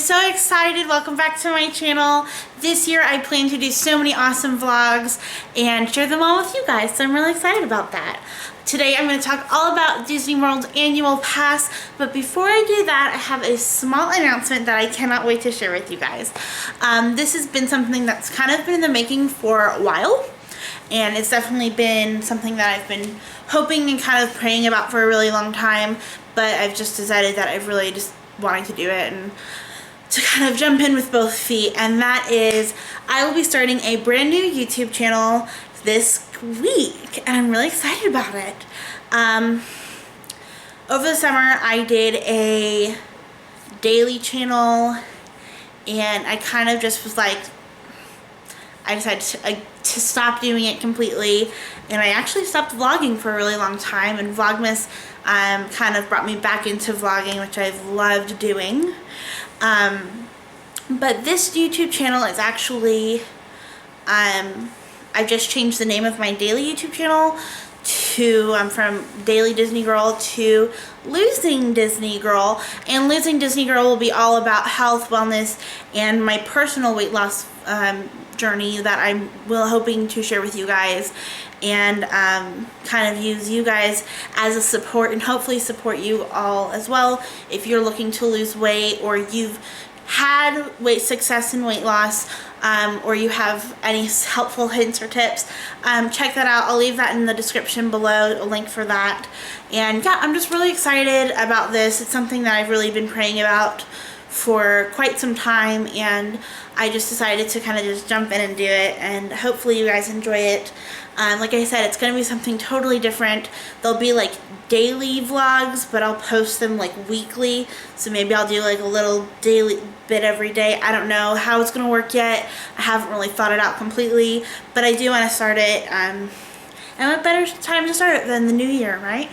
so excited. Welcome back to my channel. This year I plan to do so many awesome vlogs and share them all with you guys, so I'm really excited about that. Today I'm going to talk all about Disney World's annual pass, but before I do that I have a small announcement that I cannot wait to share with you guys. This has been something that's kind of been in the making for a while, and it's definitely been something that I've been hoping and kind of praying about for a really long time, but I've just decided that I've really just wanting to do it and to kind of jump in with both feet, and that is I will be starting a brand new YouTube channel this week, and I'm really excited about it. Over the summer I did a daily channel, and I kind of just was like, I decided to stop doing it completely, and I actually stopped vlogging for a really long time, and Vlogmas kind of brought me back into vlogging, which I've loved doing. But this YouTube channel is actually, I've just changed the name of my daily YouTube channel to, from Daily Disney Girl to Losing Disney Girl, and Losing Disney Girl will be all about health, wellness, and my personal weight loss journey that I'm hoping to share with you guys, and kind of use you guys as a support, and hopefully support you all as well if you're looking to lose weight, or you've had success in weight loss, or you have any helpful hints or tips. Check that out. I'll leave that in the description below, a link for that. And yeah, I'm just really excited about this. It's something that I've really been praying about for quite some time, and I just decided to kind of just jump in and do it, and hopefully you guys enjoy it. Like I said, it's going to be something totally different. There'll be like daily vlogs, but I'll post them like weekly, so maybe I'll do like a little daily bit every day. I don't know how it's going to work yet. I haven't really thought it out completely, but I do want to start it, and what better time to start it than the new year, right?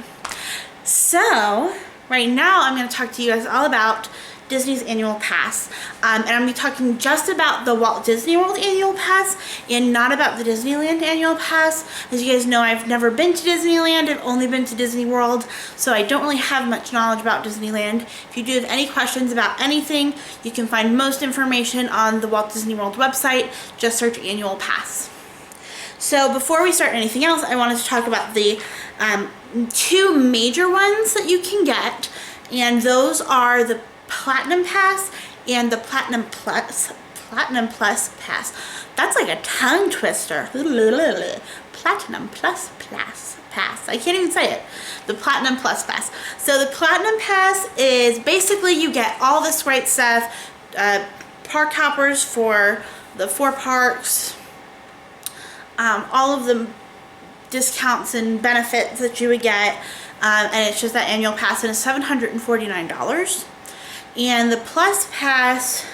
So right now I'm going to talk to you guys all about Disney's annual pass, and I'm going to be talking just about the Walt Disney World annual pass and not about the Disneyland annual pass. As you guys know, I've never been to Disneyland. I've only been to Disney World, so I don't really have much knowledge about Disneyland. If you do have any questions about anything, you can find most information on the Walt Disney World website. Just search annual pass. So before we start anything else, I wanted to talk about the two major ones that you can get, and those are the Platinum Pass and the Platinum Plus Pass. That's like a tongue twister. Platinum Plus Pass. I can't even say it. The Platinum Plus Pass. So the Platinum Pass is basically you get all this great stuff, park hoppers for the 4 parks, all of the discounts and benefits that you would get, and it's just that annual pass, and it's $749. And the Plus Pass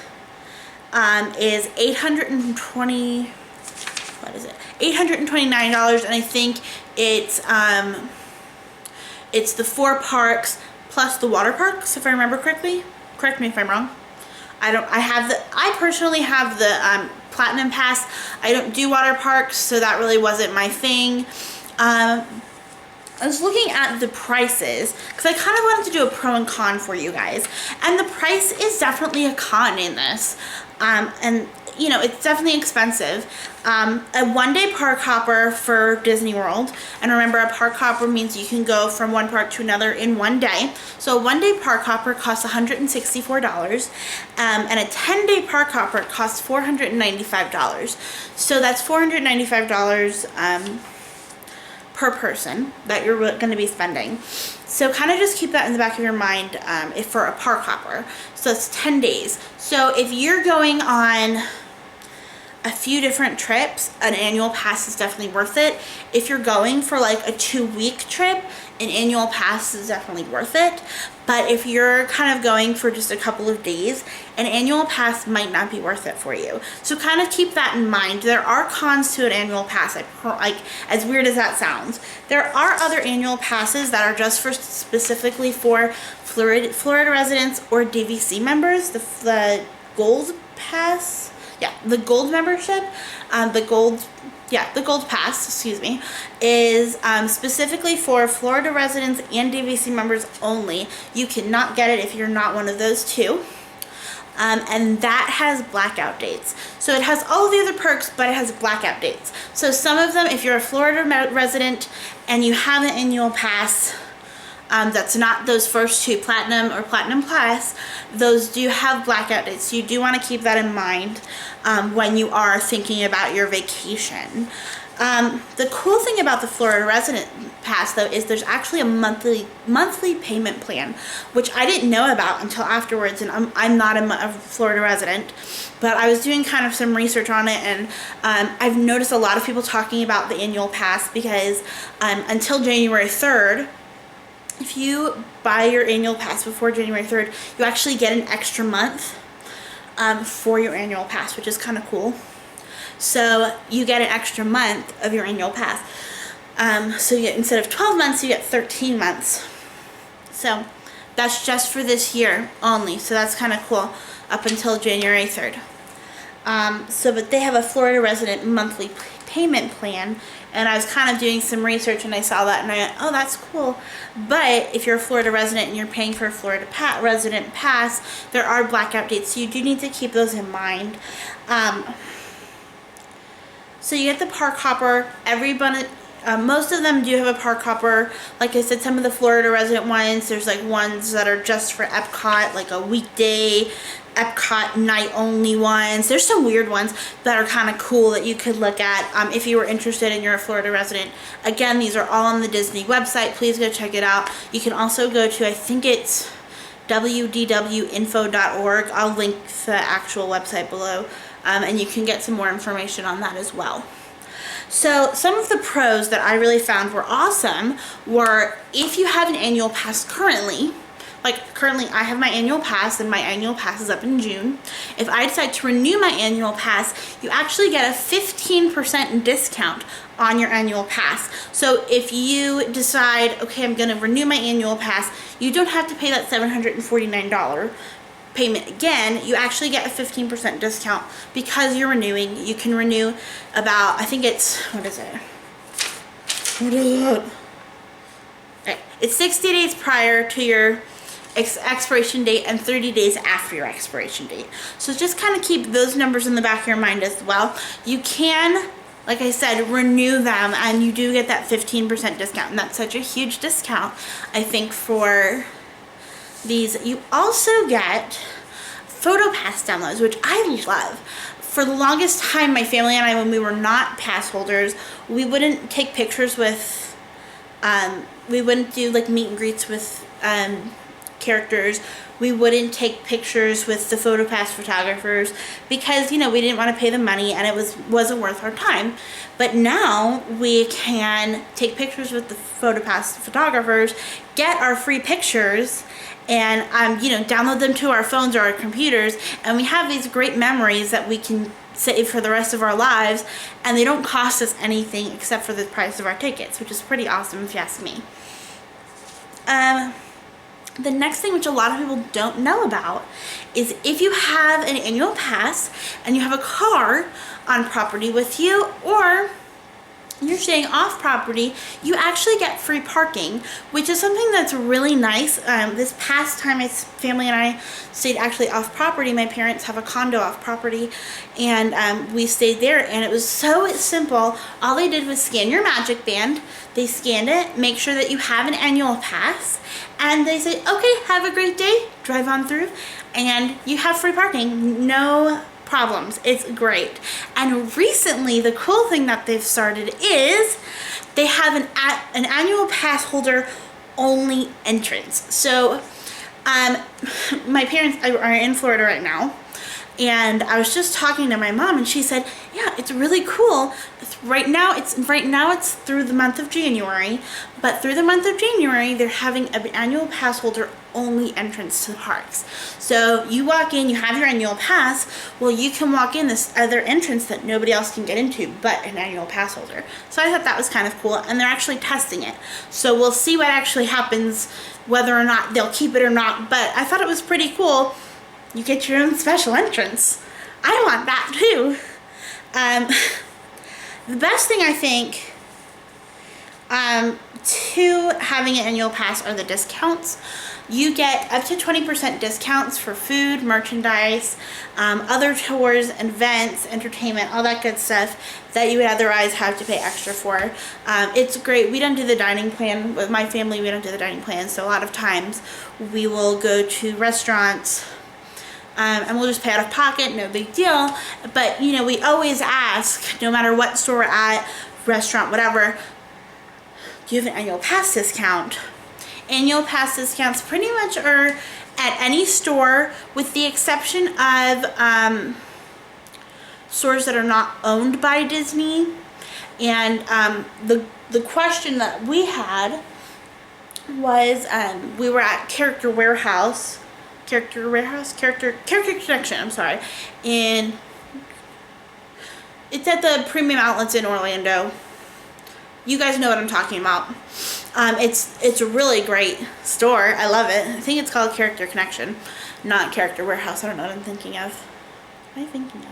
is $829, and I think it's the 4 parks plus the water parks, if I remember correctly. Correct me if I'm wrong. I personally have the Platinum Pass. I don't do water parks, so that really wasn't my thing. I was looking at the prices because I kind of wanted to do a pro and con for you guys, and the price is definitely a con in this, and you know, it's definitely expensive. A 1-day park hopper for Disney World, and remember, a park hopper means you can go from one park to another in 1 day. So a 1-day park hopper costs $164, and a 10-day park hopper costs $495. So that's $495 per person that you're going to be spending. So kind of just keep that in the back of your mind if for a park hopper. So it's 10 days. So if you're going on a few different trips, an annual pass is definitely worth it. If you're going for like a 2-week trip, an annual pass is definitely worth it. But if you're kind of going for just a couple of days, an annual pass might not be worth it for you. So kind of keep that in mind. There are cons to an annual pass, like as weird as that sounds. There are other annual passes that are just specifically for Florida residents or DVC members. The Gold Pass, yeah, the Gold membership, the Gold Pass, excuse me, is specifically for Florida residents and DVC members only. You cannot get it if you're not one of those two. and that has blackout dates. So it has all of the other perks, but it has blackout dates. So some of them, if you're a Florida resident and you have an annual pass, that's not those first two, Platinum or Platinum Plus, those do have blackout dates. So you do want to keep that in mind when you are thinking about your vacation. The cool thing about the Florida Resident Pass, though, is there's actually a monthly payment plan, which I didn't know about until afterwards, and I'm not a Florida resident, but I was doing kind of some research on it, and I've noticed a lot of people talking about the annual pass because until January 3rd, if you buy your annual pass before January 3rd, you actually get an extra month for your annual pass, which is kind of cool. So you get an extra month of your annual pass. So you get, instead of 12 months, you get 13 months. So that's just for this year only. So that's kind of cool up until January 3rd. But they have a Florida resident monthly payment plan, and I was kind of doing some research and I saw that and I went, oh, that's cool. But if you're a Florida resident and you're paying for a Florida resident pass, there are blackout dates, so you do need to keep those in mind. So you get the park hopper. Most of them do have a park hopper. Like I said, some of the Florida resident ones, there's like ones that are just for Epcot, like a weekday Epcot night only ones. There's some weird ones that are kind of cool that you could look at if you were interested and you're a Florida resident. Again, these are all on the Disney website. Please go check it out. You can also go to, I think it's www.info.org. I'll link the actual website below, and you can get some more information on that as well. So some of the pros that I really found were awesome were, if you have an annual pass currently, like currently I have my annual pass and my annual pass is up in June. If I decide to renew my annual pass, you actually get a 15% discount on your annual pass. So if you decide, okay, I'm going to renew my annual pass, you don't have to pay that $749 payment again. You actually get a 15% discount because you're renewing. You can renew about, I think it's, what is it? Okay. It's 60 days prior to your expiration date and 30 days after your expiration date. So just kind of keep those numbers in the back of your mind as well. You can, like I said, renew them and you do get that 15% discount, and that's such a huge discount, I think, for these. You also get PhotoPass downloads, which I love. For the longest time, my family and I, when we were not pass holders, we wouldn't take pictures with, we wouldn't do like meet and greets with characters. We wouldn't take pictures with the PhotoPass photographers because, you know, we didn't want to pay the money and it wasn't worth our time. But now we can take pictures with the PhotoPass photographers, get our free pictures, and you know, download them to our phones or our computers, and we have these great memories that we can save for the rest of our lives, and they don't cost us anything except for the price of our tickets, which is pretty awesome if you ask me. The next thing, which a lot of people don't know about, is if you have an annual pass and you have a car on property with you, or you're staying off property, you actually get free parking, which is something that's really nice. This past time my family and I stayed actually off property. My parents have a condo off property, and we stayed there, and it was so simple. All they did was scan your Magic Band. They scanned it, make sure that you have an annual pass, and they say, okay, have a great day, drive on through, and you have free parking. No problems. It's great. And recently, the cool thing that they've started is they have an annual pass holder only entrance. So my parents are in Florida right now, and I was just talking to my mom, and she said, yeah, it's really cool. Right now it's through the month of January, but through the month of January they're having an annual pass holder only entrance to the parks. So you walk in, you have your annual pass, well, you can walk in this other entrance that nobody else can get into but an annual pass holder. So I thought that was kind of cool, and they're actually testing it. So we'll see what actually happens, whether or not they'll keep it or not, but I thought it was pretty cool. You get your own special entrance. I want that too. The best thing, I think, To having an annual pass are the discounts. You get up to 20% discounts for food, merchandise, other tours, events, entertainment, all that good stuff that you would otherwise have to pay extra for. It's great. We don't do the dining plan. With my family, we don't do the dining plan, so a lot of times we will go to restaurants and we'll just pay out of pocket, no big deal. But, you know, we always ask, no matter what store we're at, restaurant, whatever, do you have an annual pass discount? Annual pass discounts pretty much are at any store with the exception of stores that are not owned by Disney. And the question that we had was we were at Character Connection, I'm sorry, and it's at the Premium Outlets in Orlando. You guys know what I'm talking about. It's a really great store. I love it. I think it's called Character Connection, not Character Warehouse. I don't know what I'm thinking of. What am I thinking of?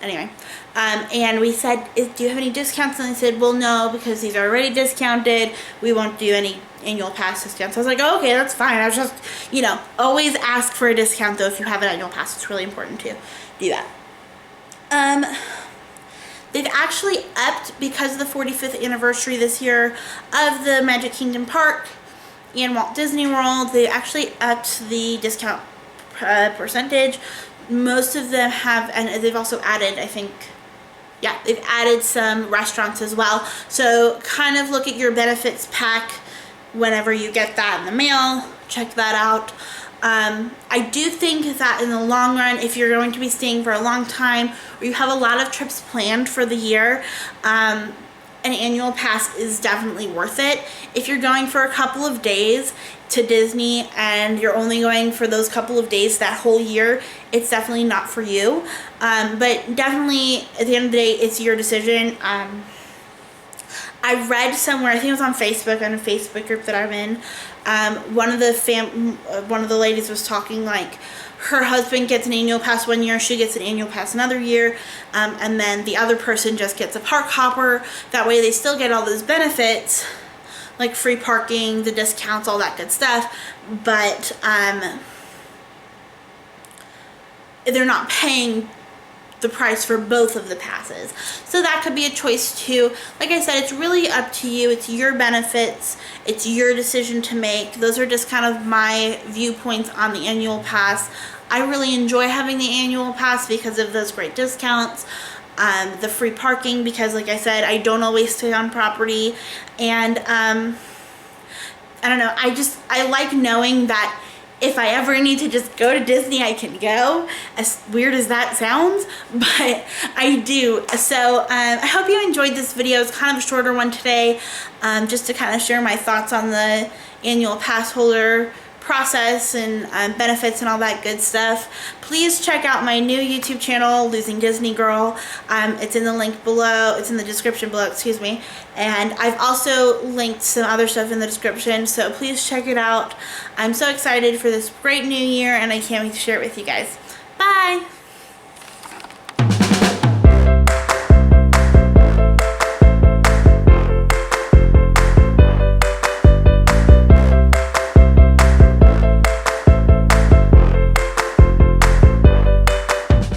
Anyway, and we said, do you have any discounts? And they said, well, no, because these are already discounted. We won't do any annual pass discounts. I was like, oh, okay, that's fine. I was just, you know, always ask for a discount, though, if you have an annual pass. It's really important to do that. They've actually upped, because of the 45th anniversary this year of the Magic Kingdom Park and Walt Disney World, they actually upped the discount percentage. Most of them have, and they've also added, I think, yeah, they've added some restaurants as well. So kind of look at your benefits pack whenever you get that in the mail. Check that out. I do think that in the long run, if you're going to be staying for a long time or you have a lot of trips planned for the year, an annual pass is definitely worth it. If you're going for a couple of days to Disney and you're only going for those couple of days that whole year, it's definitely not for you. But definitely at the end of the day, it's your decision. I read somewhere, I think it was on Facebook, on a Facebook group that I'm in, one of the ladies was talking like her husband gets an annual pass one year, she gets an annual pass another year, and then the other person just gets a park hopper. That way they still get all those benefits, like free parking, the discounts, all that good stuff, but they're not paying the price for both of the passes. So that could be a choice too. Like I said, it's really up to you. It's your benefits. It's your decision to make. Those are just kind of my viewpoints on the annual pass. I really enjoy having the annual pass because of those great discounts. The free parking, because like I said, I don't always stay on property, and I don't know, I like knowing that if I ever need to just go to Disney, I can go. As weird as that sounds, but I do. So I hope you enjoyed this video. It's kind of a shorter one today, just to kind of share my thoughts on the annual pass holder process and benefits and all that good stuff. Please check out my new YouTube channel, Losing Disney Girl. It's in the link below. It's in the description below, excuse me. And I've also linked some other stuff in the description, so please check it out. I'm so excited for this great new year, and I can't wait to share it with you guys. Bye!